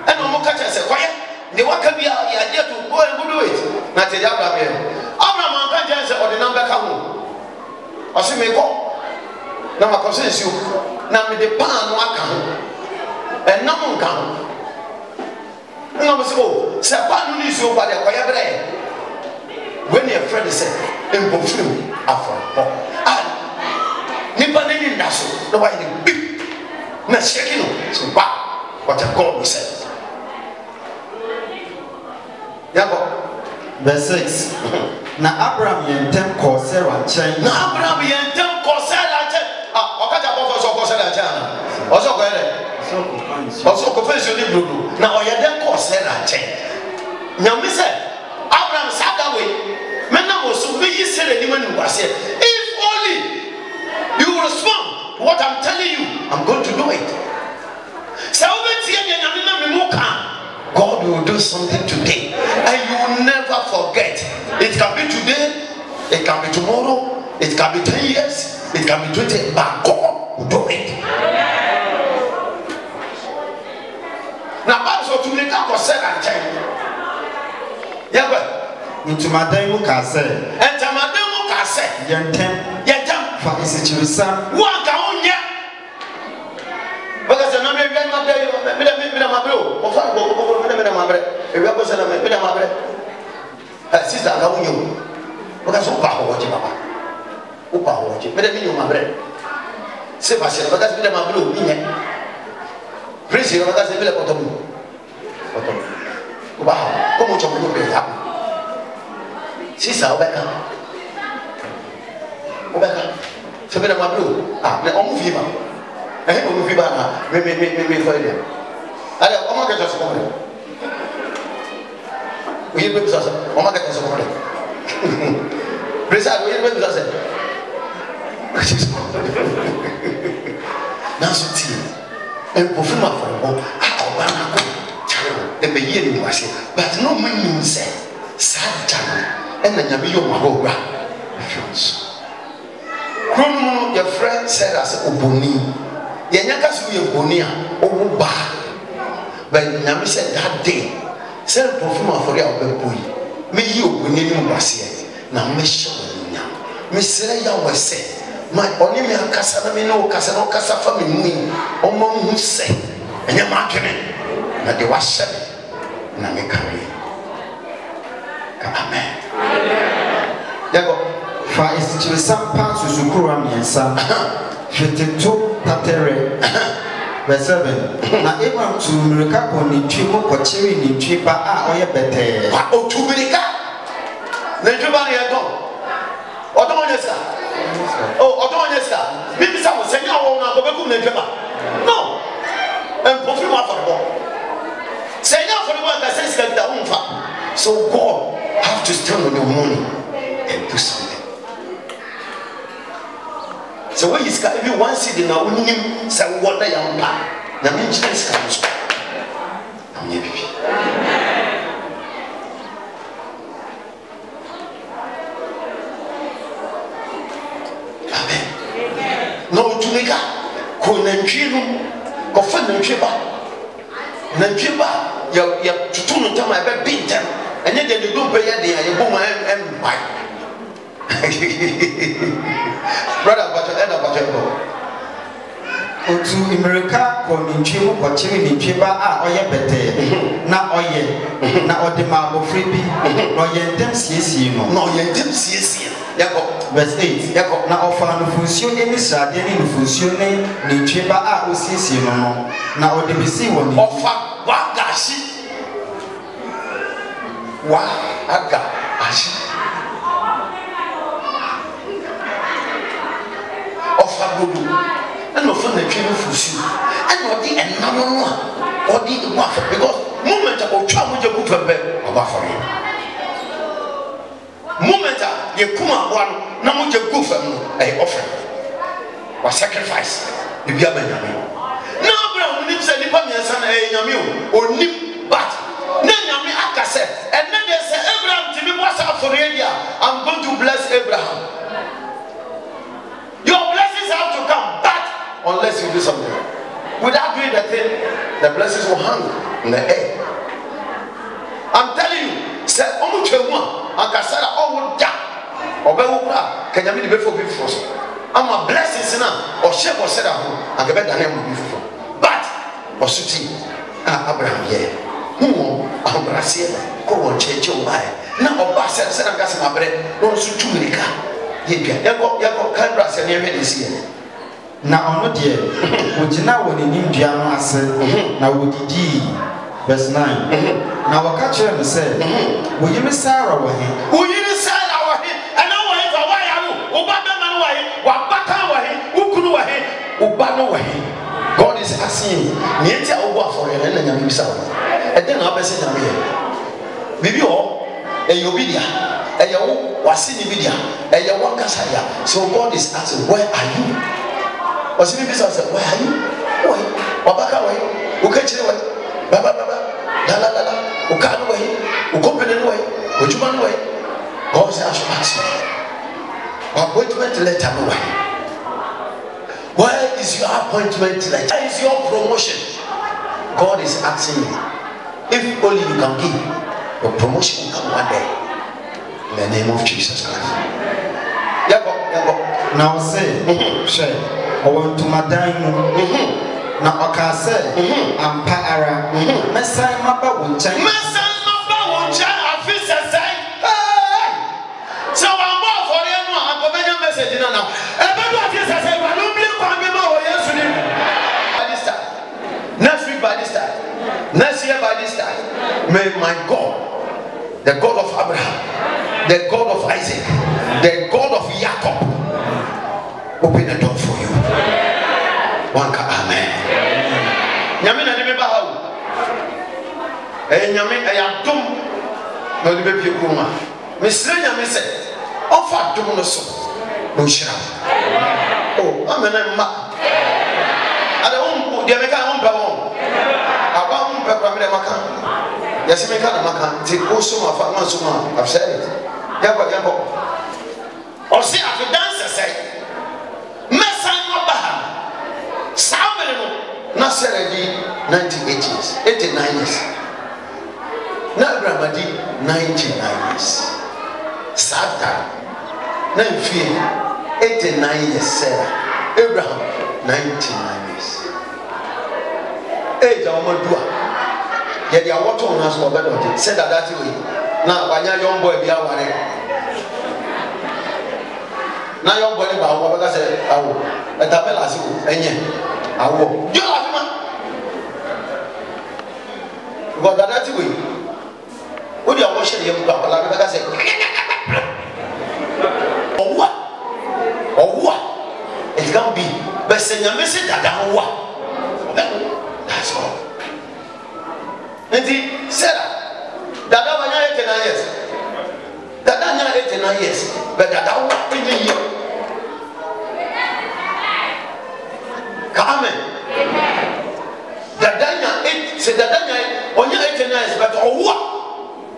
And no more catch us. Quiet. The work can be idea to go and do it. Not the Abraham. Abraham can't answer or the number come. I see me go. Now I consider you. Now me the pan work and no one come. No one go. Say pan needs you by the quiet bread. When your friend said, "In Bofim, Afro," and Nipa didn't naso. No, I didn't big. Na shaking. So, what a God we said. Verse 6. Na Abraham yentem ko Sarah chen. Na Abraham yentem ko Sarah chen. Ah, okaja bo so ko Sarah chen. Oso ko ele. Oso ko fe so ni blodu. Na oyeden ko Sarah chen. Nyame se Abraham saga we. Mena mo so be yisere ni manu wase. If only you respond to what I'm telling you, I'm going to do it. So God will do something today and you will never forget. It can be today, it can be tomorrow, it can be 10 years, it can be 20, but God will do it. Now, also to make up for Sarah, into Madame Mukase, and to Madame Mukase, Yentem, for Isachirisa, one down yet. Because the number of them are there, my bro, or five, my bread, a representative, my bread. Sister, I know you. Because of power, what you are. Upa, what you better mean, my bread. Say, I said, but that's been my blue. Praise you, that's a bit of bottom. Wow, come on, you will happen. Sister, Obeka. So, better my blue. Ah, the only fever. I have a fever. Me for you. I don't want to get us over. We will be us. Oh, my God, Precise, we will be us. Now, so tea. And perfume for the beginning was it, but no man said, sad channel, and then you be your mahogany. Chrono, your friend said, as Oboni. Yanyakas we Obonia, Oba. But Yami said that day, sell perfume for your boy. May you win him was here. Now, Miss Shawina. Miss Leia was said, my only me a Casanamino, Casano Casa family, or mom who said, and your marketing. Now they was said, and I make amen. Yago, for is to some parts of Sukuram and some. Fifty-two Tatere. Verse 7. Na Abraham to Miraka on the trip of Cochiri in trip or your better. Oh, to Miraka. Nejubani Adon. Odoneska. Oh, Odoneska. Maybe someone say, "No, go back to Nejuba." No. And perfume for the ball. Say now for the one that says that the unfa. So God have to stand on your money and do something. So when you sky, if you want to see the now, you say what they are back. Now, means this comes. Amen. No, to make up. Konanjino, Kofananjiba. Nanjiba, you're to tune to my bed, beat them. And then they don't pay the boom and buy. Brother, but you end up at your Otu America Kominchimu Kochiri Nichiba Oye Bete na Oye na Odema Freebie no Yentem CSC no Yentem CSC Yako verse 8 Yako na offer no function any sadeni no function Nichiba CSC no na Odebisi woni offer wagashi wa aga ashi offer godu and no fun the training for you and not the and no or the waffle because moment about travel you put a bed of waffle moment you come one no more you go for a offering or sacrifice you be a man no bro we need to live me son eh nyame o nim but na nyame akase and then they say Abraham to me what's up for area I'm going to bless Abraham your blessings have to come but unless you do something without doing the thing the blessings will hang in the air. I'm telling you, say almost Sarah almost die. Can you be before before? I'm a blessing now, or share was said at home, and the better name will be before. But, or Suti, Abraham, yeah, who I'm Brazil, go on, change your mind. Now, Bass said, I'm got my bread, no, so too many car. Yako, Canberra, and you're this year. Now, on dear, would you now when you need Diana said, now would you verse 9. Now, I'll catch him and say, will you miss Sarah? Will you miss Sarah? And now, why are you? God is asking you, Nietia over for you, and then you saw. And then I'll be saying, Bibi, and you be there, and you was in the video, and you walk aside. So God is asking, where are you? Was it because I said, where are you? Why? Wabaka way, Ukachi way, Baba, la la la la, Ukan way, Ukopen way, Ujuman way. God is asking, appointment letter away. Where is your appointment letter? Where is your promotion? God is asking you. If only you can give, your promotion will come one day. In the name of Jesus Christ. Now say, share. I want to madame. Now I can say, I'm para. Messiah Mapa won't change. Messiah Mapa won't change. I feel say, so I'm more for you. I'm going to message now. And then what is I say? I don't believe by this time. Next week by this time. Next year by this time. May my God, the God of Abraham, the God of Isaac, the God of Jacob, open the door for you. One amen. Nyamina ni beba hawo. Nyame ayadom na odi bebi kuma. Mesre nyame se ofa dom no so. No shira. Oh, amen ma. Ada won de meka won ba won. Aba won pe kwa me maka. Yesi meka na maka. Ti oso ma fa ma so ma. I've said it. Yabo. Or see after dance say. Mesan Abraham. Samuel no na seredi 98 years. 89 years. Na Abraham di 99 years. Satan na mfie 89 years Sarah. Abraham 99 years. Age of Madua. Yet they are water on us for better. Said that way. Now, when you're young boy, be our one. Now, young boy, I say, I will. A tabella, and yet, I will. You love him. But that way. Would you wash him? Like I said, or what? Or what? It can be. But send a message that I want. That's all. And he said that I 89 years. That I 89 years. But that I want in a year. Amen. That I said that I on your 89 years, but what?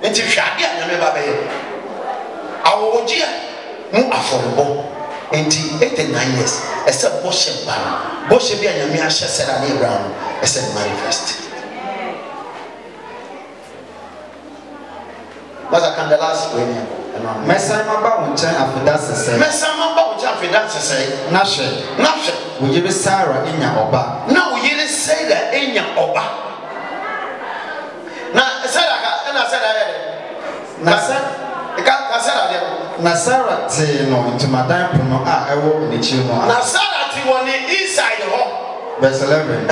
And if you are there, our dear, no affordable. And 89 years, except Boshe Ban. Boshe be and Yamiasha said, I need Brown, except manifest. What's a kind of last way? Messiah Mapa won't change after that. Messiah Mapa won't change after that. Nashe. Will you be Sarah in your Oba? No, you didn't say that in your Oba. Now, Sarah, and I said, Nasara no into Madame Puno. I will meet you. Nasara on the inside of her. Verse 11.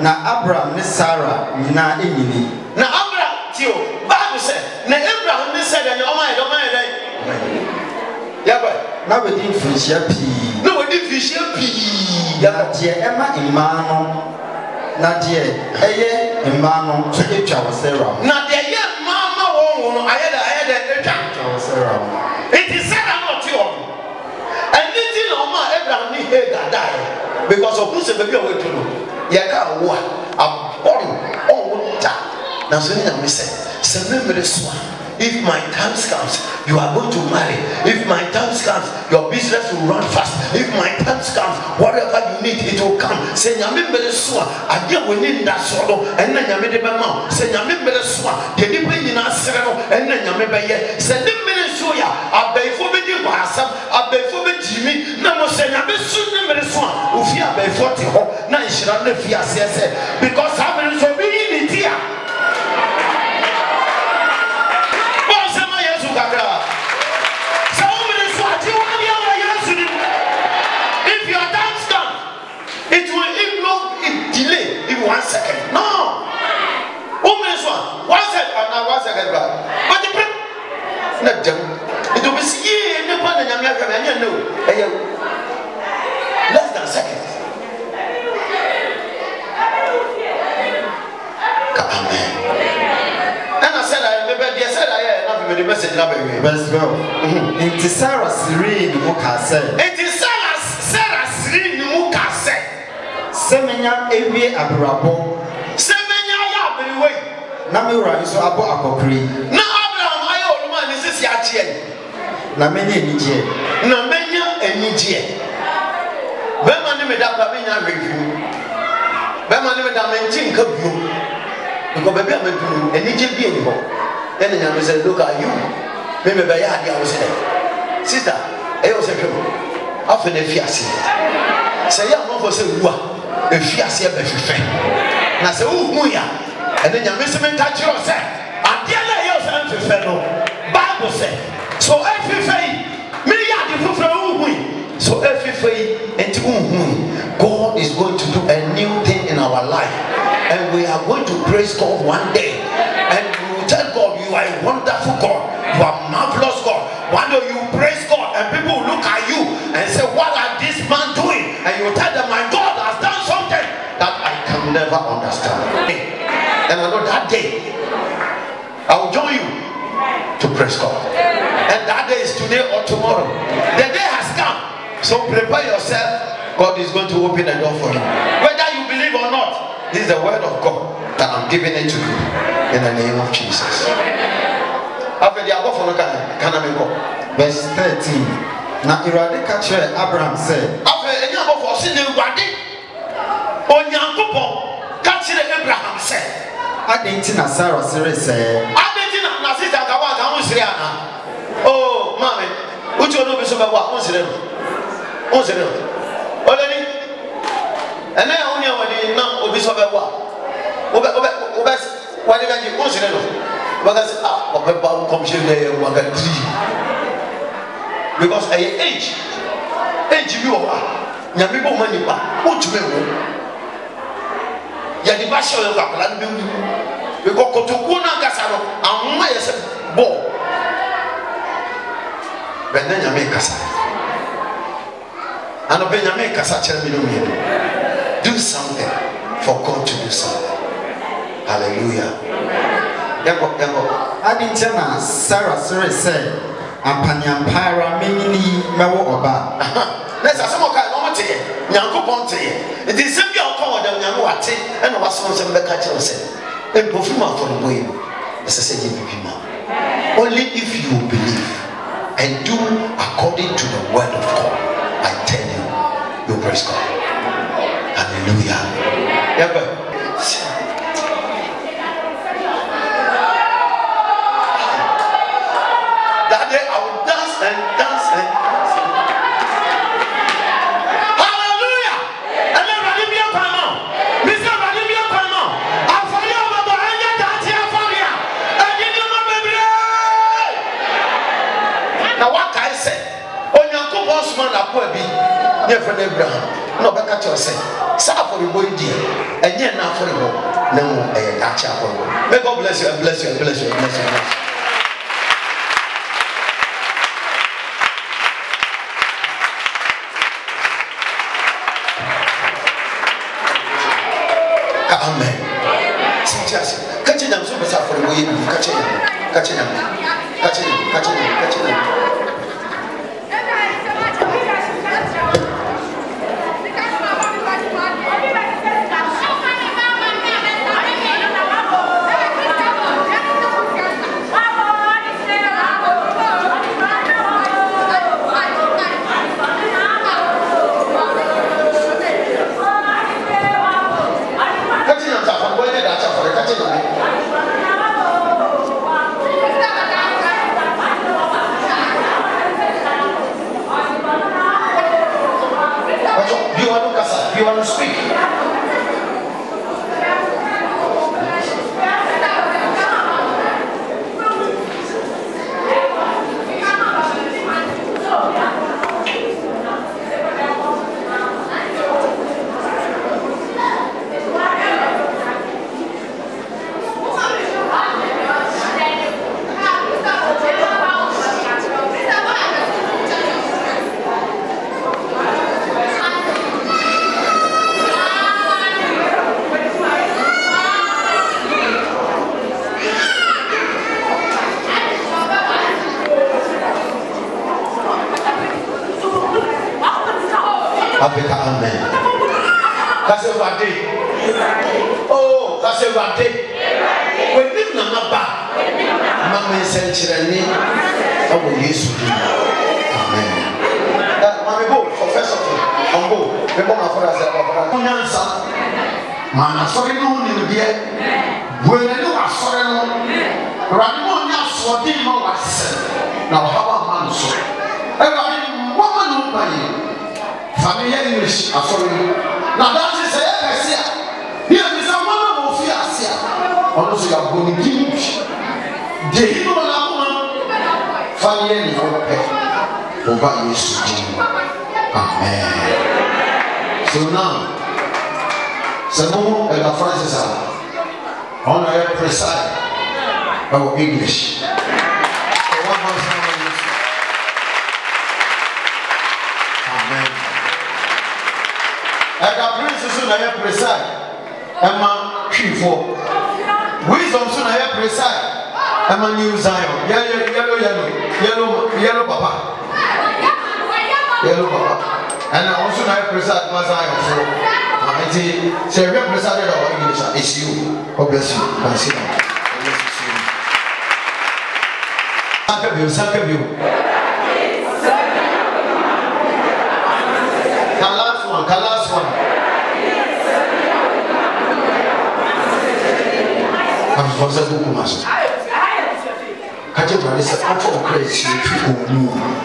Now Abraham, Miss Sarah, na Emily. Now Abraham, Tio, Bible said, now Abraham, this said, and oh my, yeah, but now we didn't fish your pea. No, we didn't fish your pea. Yeah, dear Emma Imano. Nadia, Imano, to each our Sarah. Now, dear Mamma, I had a Sarah. It is said I'm not your. And anything on my Abraham need that die because of who's a baby away to do. Yaka, what? A body, oh, now, so I say, send me this one. if my time comes, you are going to marry. If my time comes, your business will run fast. If my time comes, whatever you need, it will come. Say nyame mbere so a ade we need that solo and na nyame de be ma. Say nyame mbere so a de nipa nyina sere no and na nyame be ye. Say de mbere so ya abaifo be di kwasam, abaifo be jimi na mo say nyame so de mbere so a ofi abaifo te ho na nhira na fi asese because how many so be in it here. If your time comes, it will even delay in 1 second. No. 1 second, now 1 second back. But the not them. It will be see no one in America and you know. Less than seconds. Amen. And I said I remember they said I have the message now. Verse 12. It is Sarah Siri Mukase. It is Sarah Siri Mukase. Semenya ewie abrabo. Semenya ya beriwe. Na mewura nso abo akokri. Na Abraham ayo oluma ni sisi achie. Na menya enije. Na menya enije. Bema ni medapa menya review. Bema ni medapa mentin ka bio. Because baby am do enije bi eni ho. Then the nyame say look at you. Me be ya dia wo say. Sister, ayo say hwem. Afa na fiase. Say ya mo for say wu a. Efiase e be hwehwe. Na say wu ya. And then nyame say me touch you say. Adia na yo say hwehwe no. Bible say. So hwehwe me ya di hwehwe wu. So hwehwe enti wu. God is going to do a new thing in our life. And we are going to praise God one day. And we will tell God, you are a wonderful God. You are marvelous God. One day you praise God and people will look at you and say, what are this man doing? And you will tell them, my God has done something that I can never understand. And I know that day, I will join you to praise God. And that day is today or tomorrow. The day has come. So prepare yourself. God is going to open a door for you. Whether you believe or not, this is the word of God that I'm giving it to you in the name of Jesus. Verse 13. Na Irade ka kire Abraham said, Adenti na Sarah sere say. Adenti na sister ka wa ka sere ana. Oh, mama, uchi ono be so be wa on sere no. On sere no. Oleni. Ene ya oni awadi na obi so be wa. Obe wadi ga ji on sere no. Because obe ba come she dey wa ga 3. Because age bi o wa. Nyame bo mani ba. O tume wo. Ya di ba show yo ka pala bi because kotoku na kasa no amma yese bo. Benanya me kasa. And Benjamin kasa chere mi no mi. Do something for God to do something. Hallelujah. Yango. Adenti na Sarah sere say, Apanyampara menini mewo oba. Let's say some kind no te. Nyankopon te. It is simply on come dem nyame wate and no waso sem be ka chere say. Empofima for the boy. As I said, only if you believe and do according to the word of God, I tell you, you praise God. Hallelujah. Yeah, but that day I will dance and dance and dance. Hallelujah. And then Vladimir Palma, Mr. Vladimir Palma, I follow the Bahania Tatia Fabia, and you know baby. Now what can I say? On your couples man a poor be near from Abraham. No, but catch yourself. Sa for the boy dear, and yet not for the boy. No, a catch up. May God bless you and bless you and bless you and bless you. Amen. Catch them so much for the way you catch them. you want to speak? Africa, amen. That's a bad day. Oh, that's a bad day. When you not back, Mamma said, Chirani, I will use you. Amen. Mammy Bull, Professor, on board. The woman for us, man, I saw you in the beer. When I know I saw you, Ramon, so did not was now how a man so. Everybody, woman, nobody. Family English, I'm sorry. Now that is a here is a man of Fiasia. Honestly, I'm going to give the Hebrew woman. Family English, over Yesu. Amen. So now, Samuel and Francis are on a preside of English. And the prince soon I preside. Emma Trifo. Wisdom soon I preside. Emma New Zion. Yellow Papa. Yellow Papa. And I also I preside my Zion. So I represented our English. It's you. God bless you. Consider. Sakabio. The last one. I'm responsible for master. Catch up on this. I'm for crazy people.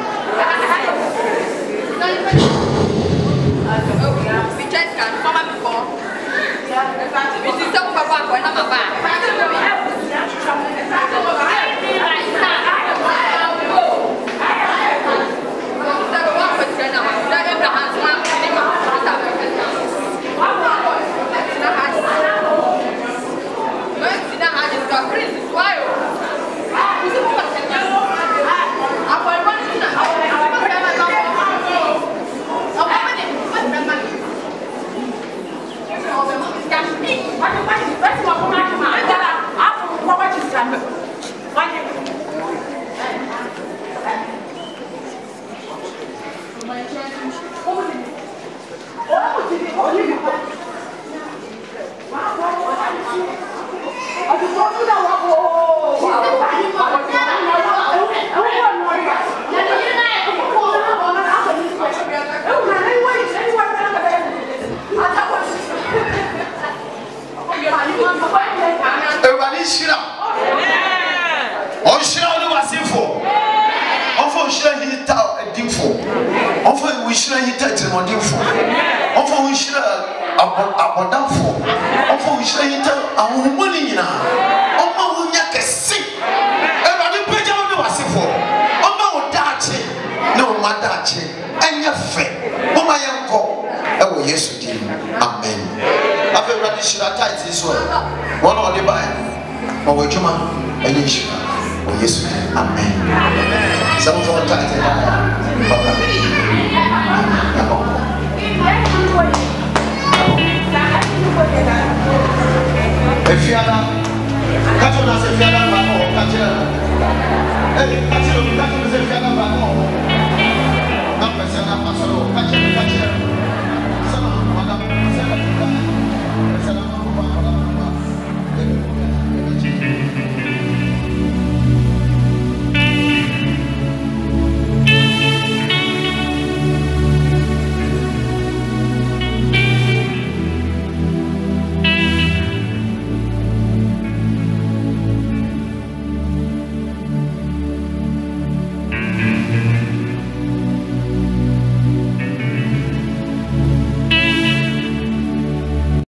If you are not, catch on us if you are not,